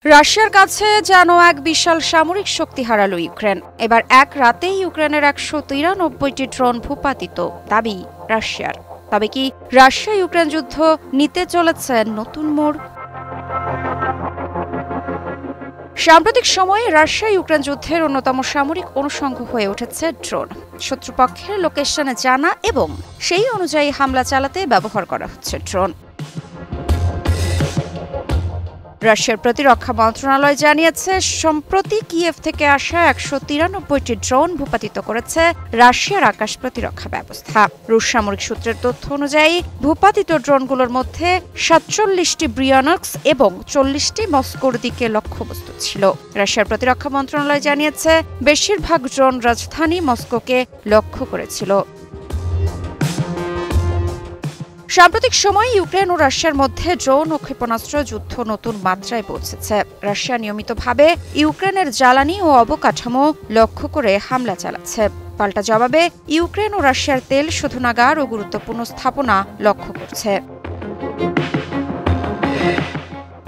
রাশিয়ার কাছে যেন এক বিশাল সামরিক শক্তি হারালো ইউক্রেন। এবার এক রাতেই ইউক্রেনের ১৯৩টি ড্রোন ভূপাতিত দাবি রাশিয়ার। তবে কি রাশিয়া ইউক্রেন যুদ্ধ নিতে চলেছে নতুন মোড়? সাম্প্রতিক সময়ে রাশিয়া ইউক্রেন যুদ্ধের অন্যতম সামরিক অনুষঙ্গ হয়ে উঠেছে ড্রোন। শত্রুপক্ষের লোকেশনে জানা এবং সেই অনুযায়ী হামলা চালাতে ব্যবহার করা হচ্ছে ড্রোন। রাশিয়ার প্রতিরক্ষা মন্ত্রণালয় জানিয়েছে, সম্প্রতি কিয়েভ থেকে আসা ১৯৩টি ড্রোন ভূপাতিত করেছে রাশিয়ার আকাশ প্রতিরক্ষা ব্যবস্থা। রুশ সামরিক সূত্রের তথ্য অনুযায়ী ভূপাতিত ড্রোনগুলোর মধ্যে ৪৭টি ব্রিয়ানক্স এবং ৪০টি মস্কোর দিকে লক্ষ্যবস্তু ছিল। রাশিয়ার প্রতিরক্ষা মন্ত্রণালয় জানিয়েছে, বেশিরভাগ ড্রোন রাজধানী মস্কোকে লক্ষ্য করেছিল। সাম্প্রতিক সময়ে ইউক্রেন ও রাশিয়ার মধ্যে ড্রোন ও ক্ষেপণাস্ত্র যুদ্ধ নতুন মাত্রায় পৌঁছেছে। রাশিয়া নিয়মিতভাবে ইউক্রেনের জ্বালানি ও অবকাঠামো লক্ষ্য করে হামলা চালাচ্ছে। পাল্টা জবাবে ইউক্রেন ও রাশিয়ার তেল শোধনাগার ও গুরুত্বপূর্ণ স্থাপনা লক্ষ্য করছে।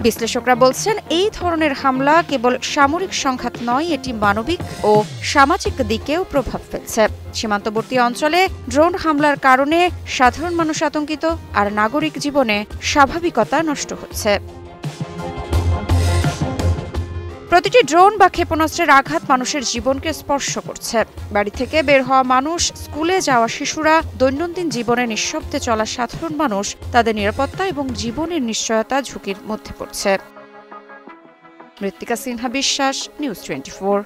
বিশ্লেষকরা বলছেন, এই ধরনের হামলা কেবল সামরিক সংঘাত নয়, এটি মানবিক ও সামাজিক দিকেও প্রভাব ফেলছে। সীমান্তবর্তী অঞ্চলে ড্রোন হামলার কারণে সাধারণ মানুষ আতঙ্কিত, আর নাগরিক জীবনে স্বাভাবিকতা নষ্ট হচ্ছে। প্রতিটি ড্রোন বা ক্ষেপণাস্ত্রের আঘাত মানুষের জীবনকে স্পর্শ করছে। বাড়ি থেকে বের হওয়া মানুষ, স্কুলে যাওয়া শিশুরা, দৈনন্দিন জীবনে নিঃশব্দে চলা সাধারণ মানুষ, তাদের নিরাপত্তা এবং জীবনের নিশ্চয়তা ঝুঁকির মধ্যে পড়ছে। মৃত্তিকা সিনহা বিশ্বাস, নিউজ 24।